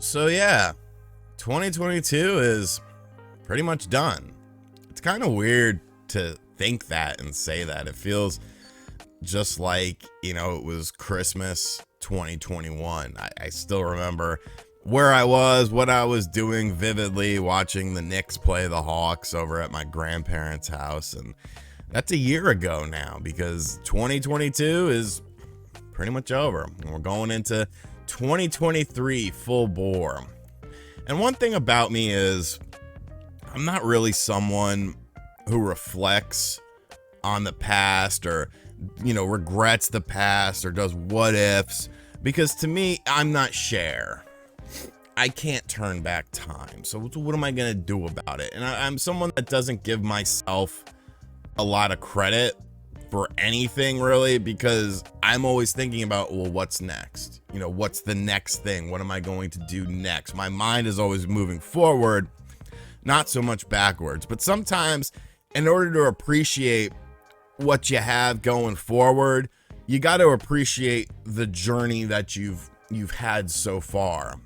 So yeah, 2022 is pretty much done. It's kind of weird to think that and say that. It feels just like, it was Christmas 2021. I still remember where I was, what I was doing vividly, watching the Knicks play the Hawks over at my grandparents' house. And that's a year ago now, because 2022 is pretty much over. And we're going into 2023 full bore. And one thing about me is I'm not really someone who reflects on the past or, regrets the past or does what ifs, because to me, I'm not Cher. I can't turn back time. So what am I going to do about it? And I'm someone that doesn't give myself a lot of credit for anything really, because I'm always thinking about, well, what's next? What's the next thing? What am I going to do next? My mind is always moving forward, not so much backwards. But sometimes in order to appreciate what you have going forward, you got to appreciate the journey that you've had so far.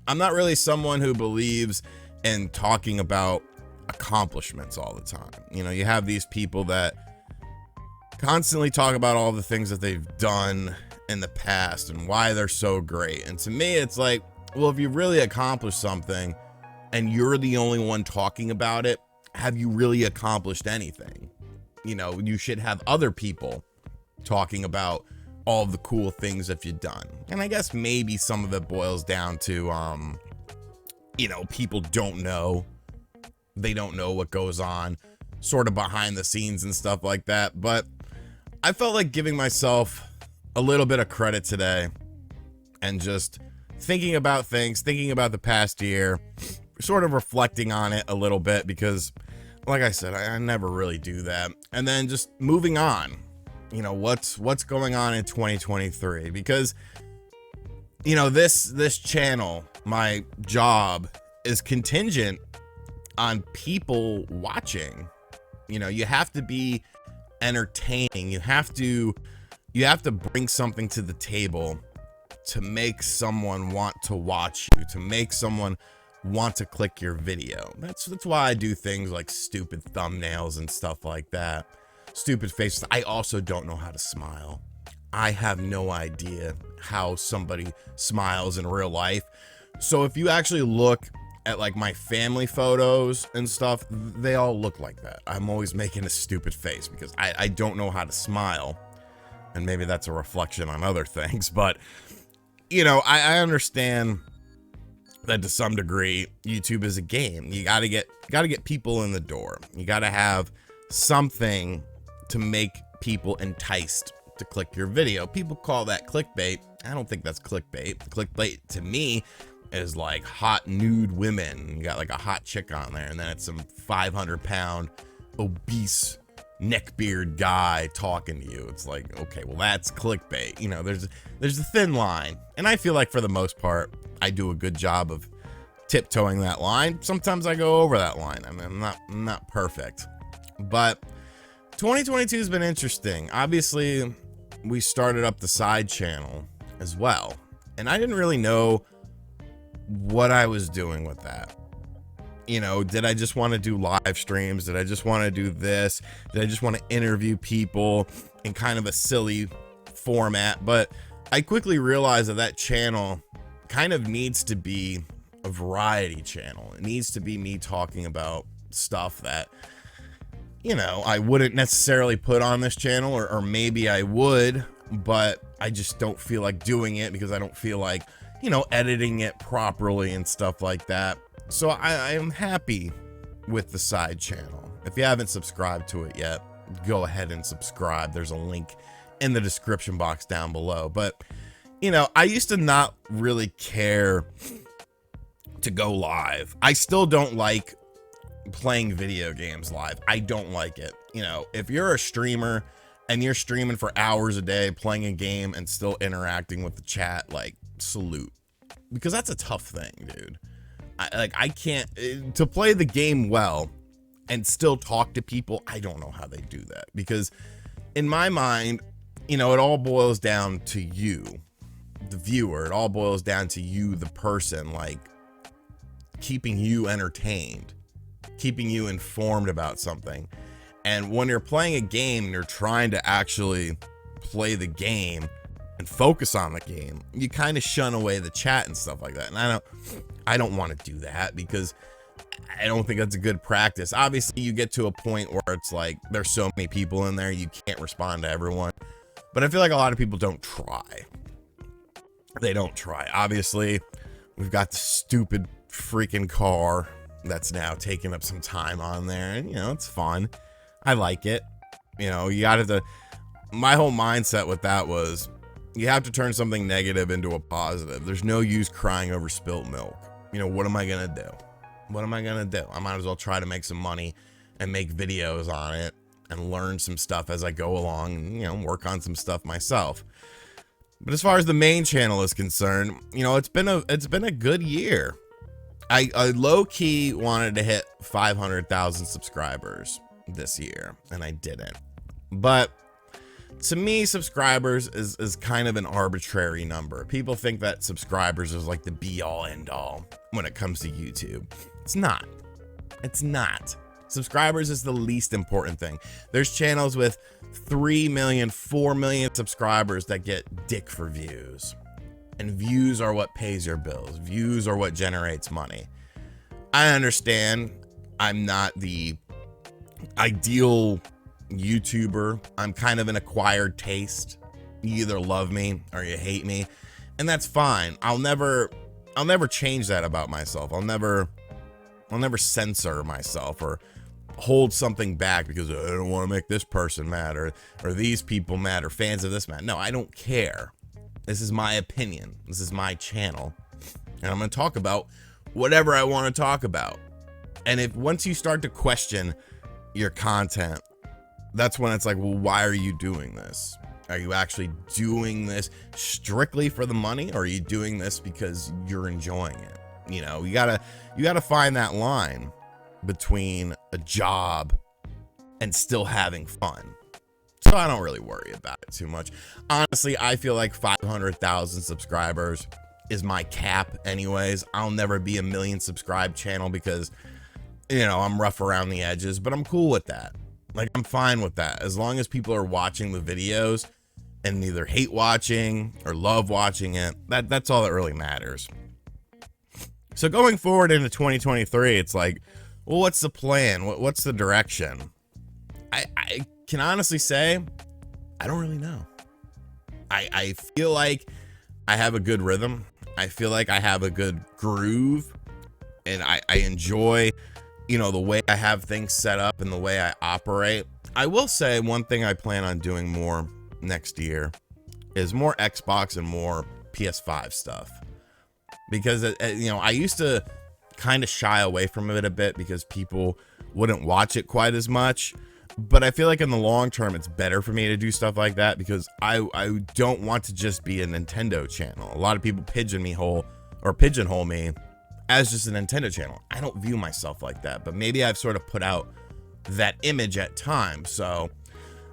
I'm not really someone who believes in talking about accomplishments all the time. You have these people that constantly talk about all the things that they've done in the past and why they're so great. And to me, it's like, well, if you really accomplished something and you're the only one talking about it, have you really accomplished anything? You should have other people talking about all of the cool things that you've done. And I guess maybe some of it boils down to, people don't know. They don't know what goes on sort of behind the scenes and stuff like that. But I felt like giving myself a little bit of credit today and just thinking about things, thinking about the past year, sort of reflecting on it a little bit, because like I said, I never really do that. And then just moving on, what's going on in 2023, because this channel, my job, is contingent on people watching. You have to be entertaining. You have to bring something to the table to make someone want to watch you, to make someone want to click your video. That's why I do things like stupid thumbnails and stuff like that. Stupid faces. I also don't know how to smile. I have no idea how somebody smiles in real life. So if you actually look at like my family photos and stuff, they all look like that. I'm always making a stupid face because I don't know how to smile. And maybe that's a reflection on other things, but I understand that to some degree YouTube is a game. You gotta get people in the door. You gotta have something to make people enticed to click your video. People call that clickbait. I don't think that's clickbait. Clickbait to me is like hot nude women. You got like a hot chick on there, and then it's some 500-pound obese neckbeard guy talking to you. It's like, okay, well, that's clickbait. There's a thin line, and I feel like for the most part I do a good job of tiptoeing that line. Sometimes I go over that line. I mean, I'm not perfect, but 2022 has been interesting. Obviously, we started up the side channel as well, and I didn't really know what I was doing with that. Did I just want to do live streams? Did I just want to do this? Did I just want to interview people in kind of a silly format? But I quickly realized that channel kind of needs to be a variety channel. It needs to be me talking about stuff that, I wouldn't necessarily put on this channel, or maybe I would, but I just don't feel like doing it because I don't feel like, editing it properly and stuff like that. So I am happy with the side channel. If you haven't subscribed to it yet, go ahead and subscribe. There's a link in the description box down below. But, I used to not really care to go live. I still don't like playing video games live. I don't like it. If you're a streamer and you're streaming for hours a day, playing a game and still interacting with the chat, like, salute. Because that's a tough thing, dude. I can't, to play the game well and still talk to people, I don't know how they do that. Because in my mind, it all boils down to you. the viewer. It all boils down to you, the person, like keeping you entertained, keeping you informed about something. And when you're playing a game and you're trying to actually play the game and focus on the game, you kind of shun away the chat and stuff like that. And I don't want to do that, because I don't think that's a good practice. Obviously, you get to a point where it's like there's so many people in there, you can't respond to everyone. But I feel like a lot of people don't try. They don't try. Obviously, we've got the stupid freaking car that's now taking up some time on there, and you know, it's fun. I like it. You know, you got to. My whole mindset with that was, you have to turn something negative into a positive. There's no use crying over spilt milk. You know, what am I gonna do? What am I gonna do? I might as well try to make some money and make videos on it and learn some stuff as I go along, and, you know, work on some stuff myself. But as far as the main channel is concerned, you know, it's been a good year. I low-key wanted to hit 500,000 subscribers this year, and I didn't. But to me, subscribers is kind of an arbitrary number. People think that subscribers is like the be-all end-all when it comes to YouTube. It's not. It's not. Subscribers is the least important thing. There's channels with 3 million, 4 million subscribers that get dick for views. And views are what pays your bills. Views are what generates money. I understand I'm not the ideal YouTuber. I'm kind of an acquired taste. You either love me or you hate me, and that's fine. I'll never change that about myself. I'll never censor myself or hold something back because I don't want to make this person mad or these people mad or fans of this mad. No, I don't care. This is my opinion. This is my channel, and I'm going to talk about whatever I want to talk about. And if once you start to question your content, that's when it's like, well, why are you doing this? Are you actually doing this strictly for the money, or are you doing this because you're enjoying it? You know, you gotta find that line between a job and still having fun. So I don't really worry about it too much. Honestly, I feel like 500,000 subscribers is my cap anyways. I'll never be a 1 million subscribe channel because, you know, I'm rough around the edges, but I'm cool with that. Like, I'm fine with that. As long as people are watching the videos and either hate watching or love watching it, that's all that really matters. So going forward into 2023, it's like, well, what's the plan? What's the direction? I can honestly say, I don't really know. I feel like I have a good rhythm. I feel like I have a good groove, and I enjoy, you know, the way I have things set up and the way I operate. I will say one thing I plan on doing more next year is more Xbox and more PS5 stuff, because you know, I used to kind of shy away from it a bit because people wouldn't watch it quite as much. But I feel like in the long term, it's better for me to do stuff like that, because I don't want to just be a Nintendo channel. A lot of people pigeonhole me as just a Nintendo channel. I don't view myself like that, but maybe I've sort of put out that image at times. So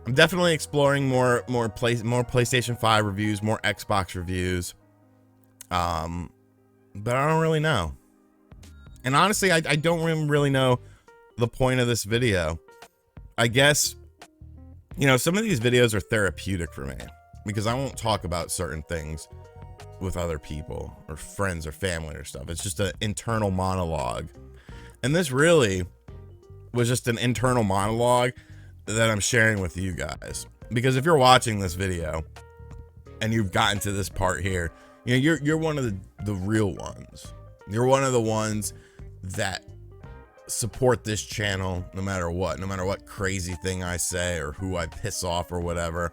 I'm definitely exploring more PlayStation 5 reviews, more Xbox reviews. But I don't really know. And honestly, I don't really know the point of this video. I guess, you know, some of these videos are therapeutic for me because I won't talk about certain things with other people or friends or family or stuff. It's just an internal monologue. And this really was just an internal monologue that I'm sharing with you guys. Because if you're watching this video and you've gotten to this part here, you know, you're one of the real ones. You're one of the ones that support this channel no matter what crazy thing I say or who I piss off or whatever.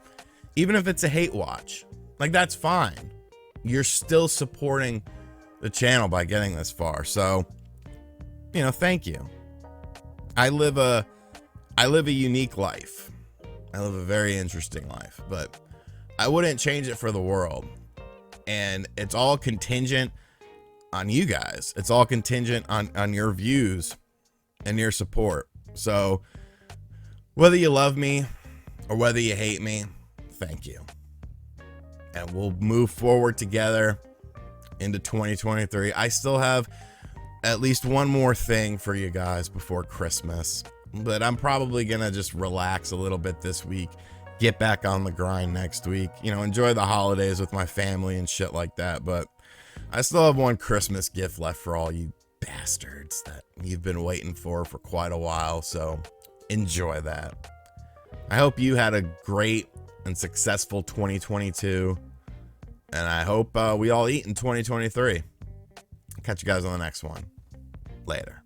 Even if it's a hate watch, like, that's fine. You're still supporting the channel by getting this far. So, you know, thank you. I live a unique life. I live a very interesting life, but I wouldn't change it for the world. And it's all contingent on you guys. It's all contingent on your views and your support. So whether you love me or whether you hate me, thank you. and we'll move forward together into 2023. I still have at least one more thing for you guys before Christmas, but I'm probably gonna just relax a little bit this week, get back on the grind next week, you know, enjoy the holidays with my family and shit like that. But I still have one Christmas gift left for all you bastards that you've been waiting for quite a while, so enjoy that. I hope you had a great and successful 2022, and I hope we all eat in 2023. Catch you guys on the next one. Later.